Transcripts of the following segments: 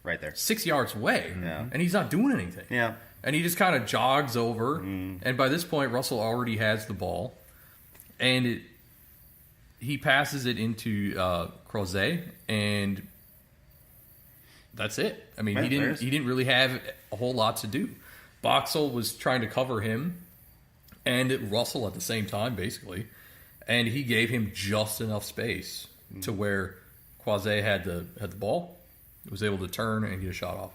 right there. 6 yards away. Yeah. And he's not doing anything. Yeah. And he just kind of jogs over. And by this point, Russell already has the ball. And he passes it into Crozet, and that's it. I mean, he didn't really have a whole lot to do. Boxall was trying to cover him and Russell at the same time, basically. And he gave him just enough space to where Crozet had the ball, was able to turn and get a shot off.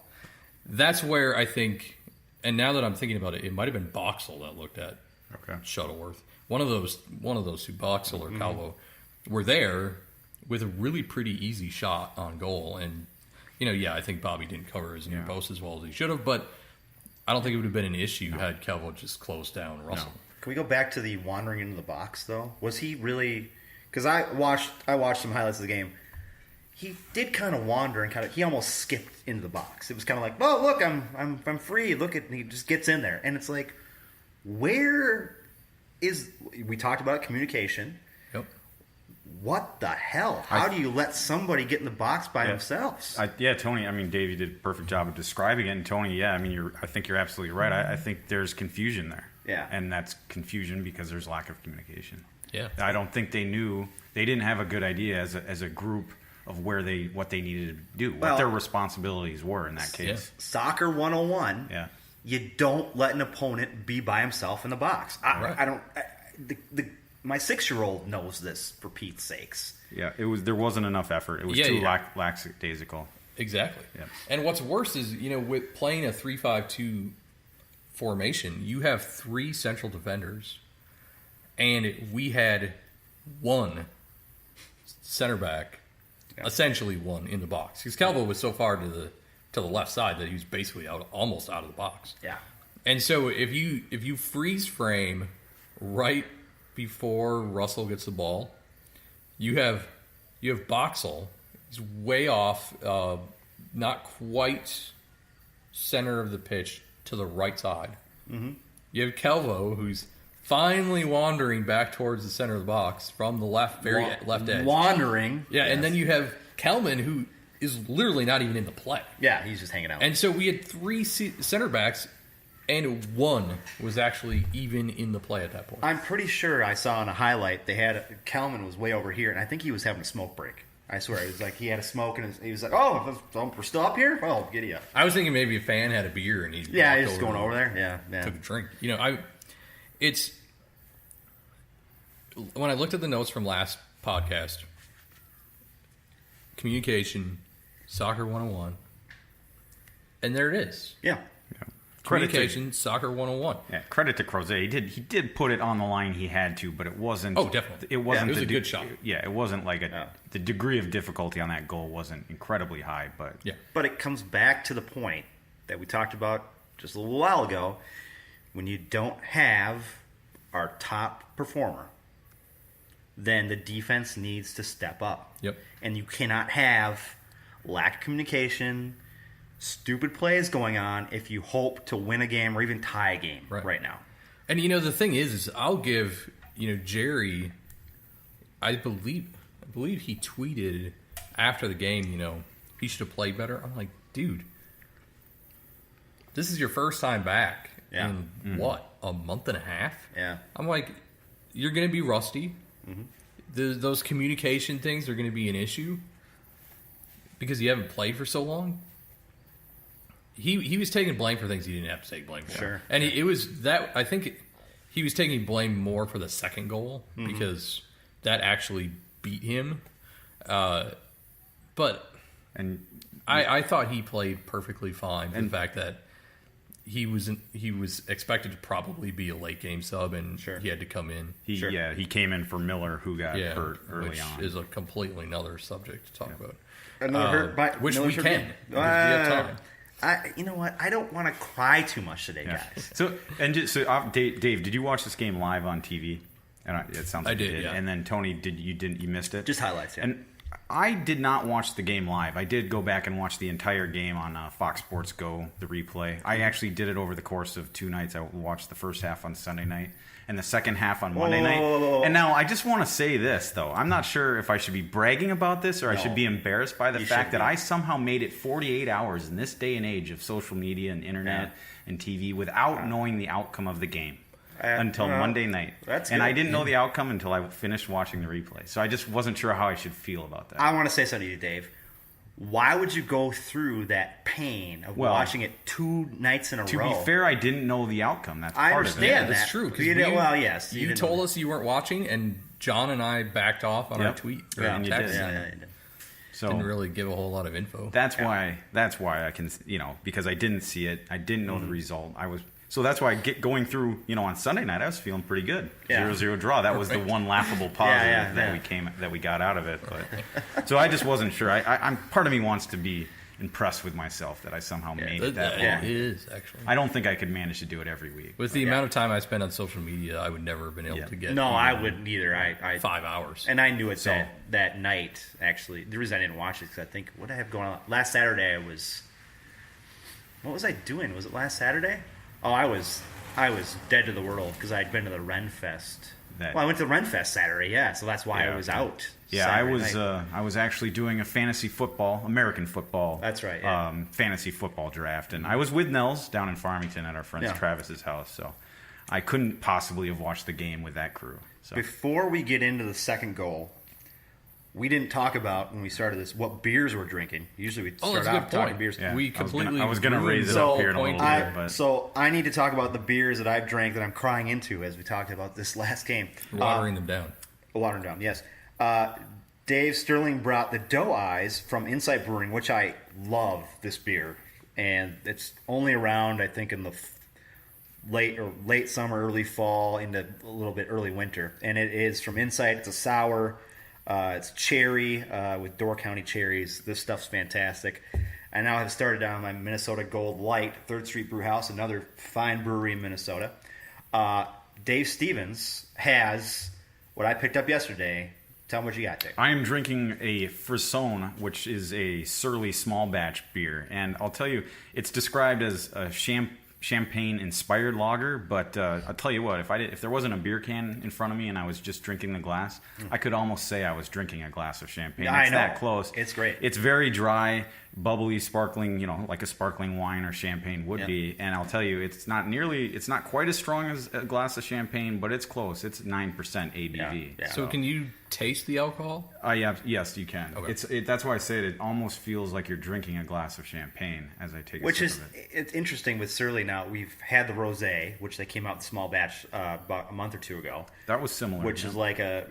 That's where I think, and now that I'm thinking about it, it might have been Boxall that looked at Shuttleworth. One of those two, Boxall or Calvo, were there with a really pretty easy shot on goal. And, I think Bobby didn't cover his near post as well as he should have, but I don't think it would have been an issue had Calvo just closed down Russell. No. Can we go back to the wandering into the box, though? Was he really... Because I watched some highlights of the game. He did kind of wander and he almost skipped into the box. It was kind of like, oh, look, I'm free. Look at... He just gets in there. And it's like, where is... We talked about communication. Yep. What the hell? How do you let somebody get in the box by themselves? Tony, Dave, you did a perfect job of describing it. And Tony, I think you're absolutely right. I think there's confusion there. Yeah. And that's confusion because there's lack of communication. Yeah. I don't think they didn't have a good idea as a group of what they needed to do, what their responsibilities were in that case. Yeah. Soccer 101. Yeah. You don't let an opponent be by himself in the box. I don't... My 6-year-old knows this, for Pete's sakes. Yeah, there wasn't enough effort. It was too lackadaisical. Exactly. Yeah. And what's worse is, with playing a 3-5-2 formation, you have 3 central defenders, and we had 1 center back, essentially 1 in the box. Because Calvo was so far to the left side that he was basically almost out of the box. Yeah. And so if you freeze frame right before Russell gets the ball, you have Boxall. He's way off, not quite center of the pitch to the right side. Mm-hmm. You have Calvo, who's finally wandering back towards the center of the box from the left edge. Wandering. Yeah, yes. And then you have Kelman, who is literally not even in the play. Yeah, he's just hanging out. And so we had 3 center backs, and 1 was actually even in the play at that point. I'm pretty sure I saw in a highlight Kelman was way over here, and I think he was having a smoke break. I swear, it was like he had a smoke, and he was like, "Oh, we're still up here? Oh, giddy up." I was thinking maybe a fan had a beer and he's just going over there. Yeah, took a drink. It's when I looked at the notes from last podcast, communication, soccer 101, and there it is. Yeah. Communication, soccer 101. Yeah, credit to Crozet. He did put it on the line he had to, but it wasn't... Oh, definitely. It wasn't it was a good shot. Yeah, it wasn't like the degree of difficulty on that goal wasn't incredibly high, but... Yeah. But it comes back to the point that we talked about just a little while ago. When you don't have our top performer, then the defense needs to step up. Yep. And you cannot have lack of communication, stupid plays going on if you hope to win a game or even tie a game right now. And the thing is I'll give Jerry, I believe he tweeted after the game, he should have played better. I'm like, dude, this is your first time back in what, a month and a half? Yeah. I'm like, you're going to be rusty. Mm-hmm. Those communication things are going to be an issue because you haven't played for so long. He was taking blame for things he didn't have to take blame for. Sure. And I think he was taking blame more for the second goal because that actually beat him. But I thought he played perfectly fine. And the fact that he was expected to probably be a late game sub, and he had to come in. He came in for Miller, who got hurt early on. Which is a completely another subject to talk about. Which we can. We have time. You know what? I don't want to cry too much today, guys. Dave, did you watch this game live on TV? And it sounds like I did. you did. Yeah. And then Tony, you missed it? Just highlights. Yeah. And I did not watch the game live. I did go back and watch the entire game on Fox Sports Go, the replay. I actually did it over the course of 2 nights. I watched the first half on Sunday night and the second half on Monday night. And now I just want to say this, though. I'm not sure if I should be bragging about this or I should be embarrassed by the fact that I somehow made it 48 hours in this day and age of social media and internet and TV without knowing the outcome of the game. Until Monday night. And I didn't know the outcome until I finished watching the replay. So I just wasn't sure how I should feel about that. I want to say something to you, Dave. Why would you go through that pain of watching it 2 nights in a row? To be fair, I didn't know the outcome. That's part of it. I understand that. That's true. Yes. You told us you weren't watching, and John and I backed off on our tweet. Yeah, and you did. Yeah. So didn't really give a whole lot of info. That's why I can, because I didn't see it. I didn't know the result. So that's why going through, on Sunday night, I was feeling pretty good. 0-0 draw. That was the one laughable positive that we got out of it. But so I just wasn't sure. I'm part of me wants to be impressed with myself that I somehow made it that long. It is, actually. I don't think I could manage to do it every week. With the amount of time I spend on social media, I would never have been able to get. No, I wouldn't either. I 5 hours. And I knew it that night, actually. The reason I didn't watch it is because I think, what did I have going on? Last Saturday, what was I doing? Was it last Saturday? Oh, I was dead to the world because I'd been to the Ren Fest. I went to the Ren Fest Saturday, so that's why I was out. Yeah, I was actually doing a fantasy football, American football. That's right. Fantasy football draft, and I was with Nels down in Farmington at our friend Travis's house, so I couldn't possibly have watched the game with that crew. So before we get into the second goal, we didn't talk about when we started this what beers we're drinking. Usually we start out talking beers. Yeah, we completely. I was going to raise it up here in a little bit, but so I need to talk about the beers that I've drank that I'm crying into as we talked about this last game. Watering them down. Watering down, yes. Dave Sterling brought the Doe Eyes from Insight Brewing, which I love this beer, and it's only around I think in the late summer, early fall, into a little bit early winter, and it is from Insight. It's a sour. It's cherry with Door County cherries. This stuff's fantastic. I now have started down my Minnesota Gold Light, 3rd Street Brew House, another fine brewery in Minnesota. Dave Stevens has what I picked up yesterday. Tell me what you got, Dick. I am drinking a Frisson, which is a surly small batch beer. And I'll tell you, it's described as a champagne-inspired lager, but I'll tell you what, if there wasn't a beer can in front of me and I was just drinking the glass, I could almost say I was drinking a glass of champagne. I It's know. that close. It's great. It's very dry, bubbly, sparkling, like a sparkling wine or champagne would be. And I'll tell you, it's not quite as strong as a glass of champagne, but it's close. It's 9% ABV. Yeah. So can you taste the alcohol? Yes, you can. Okay. That's why I say it almost feels like you're drinking a glass of champagne as I take a Which sip is of it. it's interesting with Surly now. We've had the rosé, which they came out in small batch about a month or two ago. That was similar. Which is like a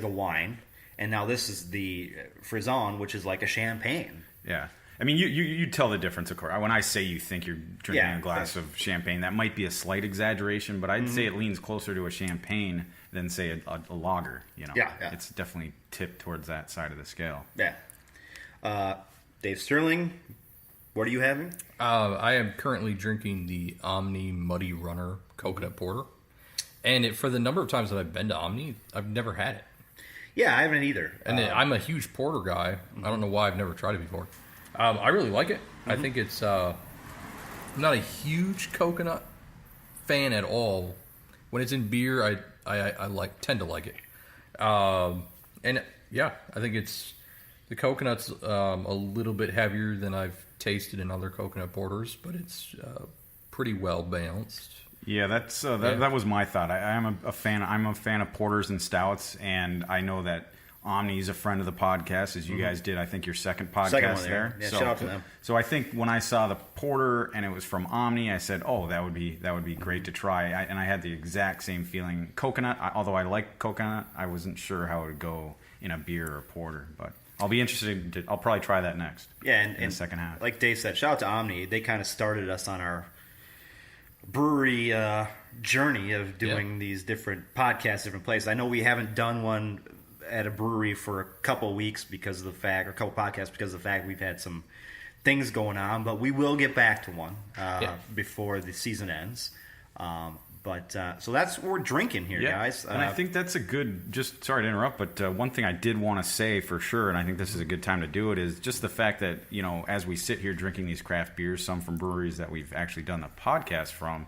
wine, and now this is the Frisson, which is like a champagne. Yeah. I mean, you tell the difference, of course. When I say you think you're drinking Yeah, a glass of champagne, that might be a slight exaggeration, but I'd say it leans closer to a champagne than, say, a lager. Yeah. It's definitely tipped towards that side of the scale. Yeah. Dave Sterling, what are you having? I am currently drinking the Omni Muddy Runner Coconut Porter. And for the number of times that I've been to Omni, I've never had it. Yeah, I haven't either. And I'm a huge porter guy. I don't know why I've never tried it before. I really like it. I think it's... I'm not a huge coconut fan at all. When it's in beer, I tend to like it. And yeah, I think it's... The coconut's a little bit heavier than I've tasted in other coconut porters, but it's pretty well balanced. Yeah, that was my thought. I'm a fan. I'm a fan of porters and stouts, and I know that Omni is a friend of the podcast, as you guys did. I think your second podcast one there. Yeah, shout out to them. So I think when I saw the porter and it was from Omni, I said, "Oh, that would be great to try." And I had the exact same feeling. Coconut, although I like coconut, I wasn't sure how it would go in a beer or porter, but I'll be interested. I'll probably try that next. Yeah, in the second half. Like Dave said, shout out to Omni. They kind of started us on our brewery journey of doing these different podcasts, different places. I know we haven't done one at a brewery for a couple weeks because of the fact, or a couple podcasts because of the fact we've had some things going on, but we will get back to one before the season ends. But so that's what we're drinking here, guys. And I think that's a good, just sorry to interrupt, but one thing I did want to say for sure, and I think this is a good time to do it, is just the fact that, as we sit here drinking these craft beers, some from breweries that we've actually done the podcast from,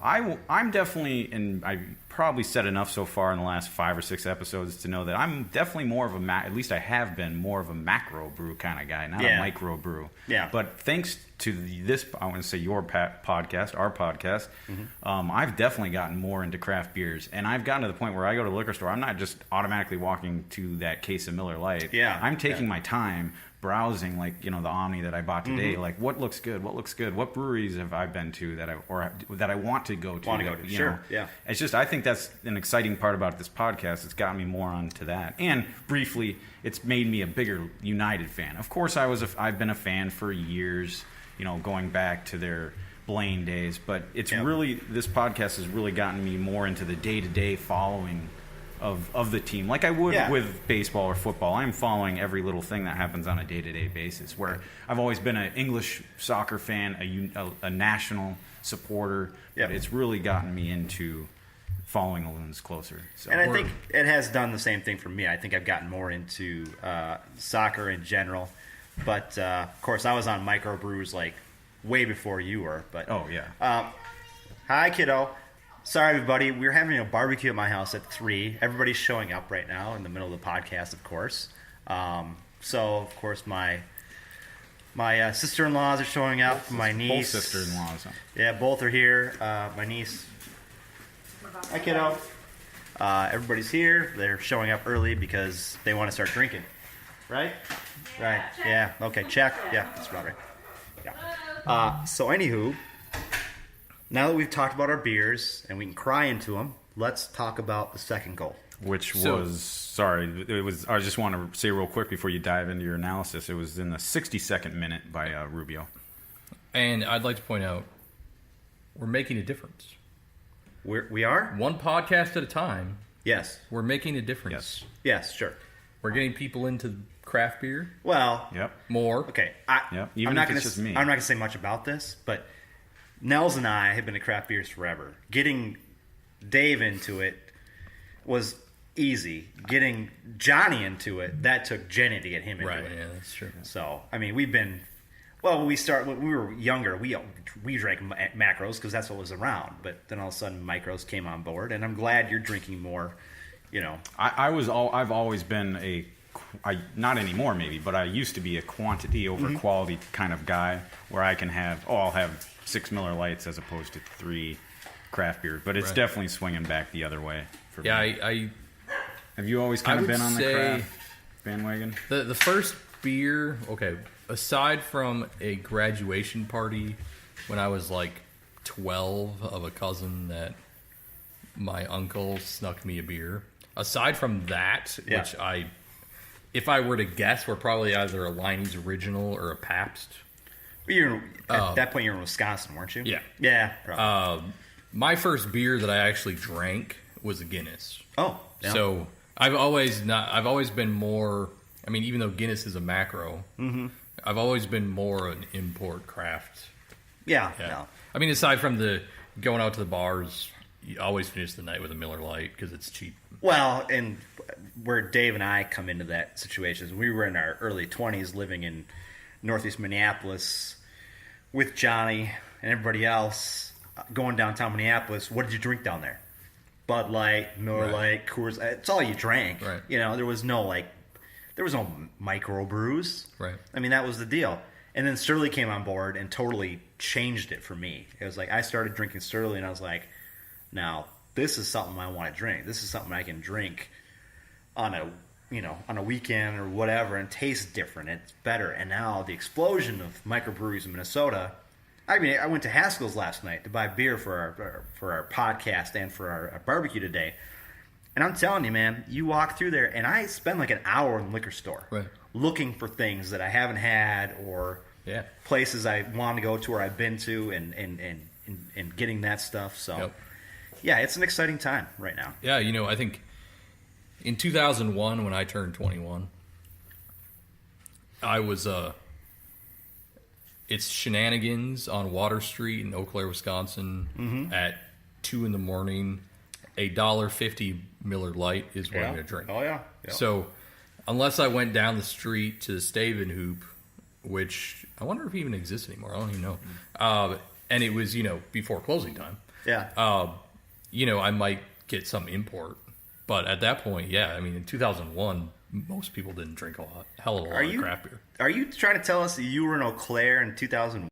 I'm definitely, and I've probably said enough so far in the last 5 or 6 episodes to know that I'm definitely more of at least I have been more of a macro brew kind of guy, not a micro brew. Yeah. But thanks to this, I want to say your podcast, our podcast, I've definitely gotten more into craft beers. And I've gotten to the point where I go to the liquor store, I'm not just automatically walking to that case of Miller Lite. Yeah. I'm taking my time browsing, like, the Omni that I bought today, like what looks good, what breweries have I been to that I want to go to, Sure. Yeah. It's just, I think that's an exciting part about this podcast. It's got me more onto that, and briefly, it's made me a bigger United fan. Of course, I've been a fan for years, going back to their Blaine days, but it's really, this podcast has really gotten me more into the day-to-day following of the team, like I would with baseball or football. I'm following every little thing that happens on a day-to-day basis, where I've always been an English soccer fan, a national supporter, but it's really gotten me into following the Loons closer. So. And I think it has done the same thing for me. I think I've gotten more into soccer in general, but of course I was on microbrews like way before you were. But hi, kiddo. Sorry, everybody. We're having a barbecue at my house at 3. Everybody's showing up right now in the middle of the podcast, of course. So, of course, my sister-in-laws are showing up. My niece. Both sister-in-laws. Huh? Yeah, both are here. My niece. Hi, kiddo. Everybody's here. They're showing up early because they want to start drinking. Right? Right. Yeah. Okay. Check. Yeah, that's about right. Yeah. So, anywho. Now that we've talked about our beers and we can cry into them, let's talk about the second goal. I just want to say real quick before you dive into your analysis, it was in the 62nd minute by Rubio. And I'd like to point out, we're making a difference. We are? One podcast at a time. Yes. We're making a difference. Yes, sure. We're getting people into craft beer. Well, more. Okay. Even if it's just me. I'm not going to say much about this, but Nels and I have been to craft beers forever. Getting Dave into it was easy. Getting Johnny into it, that took Jenny to get him into it. Right, yeah, that's true. So, I mean, we've been... Well, when we were younger, we drank macros because that's what was around. But then all of a sudden, micros came on board, and I'm glad you're drinking more, I've always been not anymore maybe, but I used to be a quantity over quality kind of guy where I can I'll have 6 Miller Lights as opposed to 3 craft beers, but it's definitely swinging back the other way for me. I have you always kind of been on the craft bandwagon? The first beer, aside from a graduation party when I was like 12 of a cousin that my uncle snuck me a beer. Aside from that, which if I were to guess, we're probably either a Liney's Original or a Pabst. At that point, you were in Wisconsin, weren't you? Yeah. Yeah, probably. My first beer that I actually drank was a Guinness. Oh, yeah. So I've always been more. I mean, even though Guinness is a macro, I've always been more an import craft. Yeah. No. I mean, aside from the going out to the bars, you always finish the night with a Miller Lite because it's cheap. Well, and where Dave and I come into that situation is we were in our early 20s living in Northeast Minneapolis with Johnny and everybody else going downtown Minneapolis. What did you drink down there? Bud Light, Miller Lite, Coors. It's all you drank. Right. There was no microbrews. Right. I mean, that was the deal. And then Surly came on board and totally changed it for me. It was like I started drinking Surly and I was like, now this is something I want to drink. This is something I can drink on a weekend or whatever and taste different. It's better. And now the explosion of microbreweries in Minnesota. I mean, I went to Haskell's last night to buy beer for our podcast and for our barbecue today. And I'm telling you, man, you walk through there, and I spend like an hour in the liquor store looking for things that I haven't had or places I want to go to or I've been to and getting that stuff. So, yeah, it's an exciting time right now. Yeah, I think in 2001 when I turned 21, I was it's Shenanigans on Water Street in Eau Claire, Wisconsin at 2 in the morning, $1.50 Miller Lite is what I'm going to drink. Oh, yeah. So unless I went down the street to the Stave and Hoop, which I wonder if it even exists anymore. I don't even know. And it was, before closing time. Yeah. I might get some import. But at that point, yeah, I mean, in 2001, most people didn't drink hell of a lot of craft beer. Are you trying to tell us that you were in Eau Claire in 2001?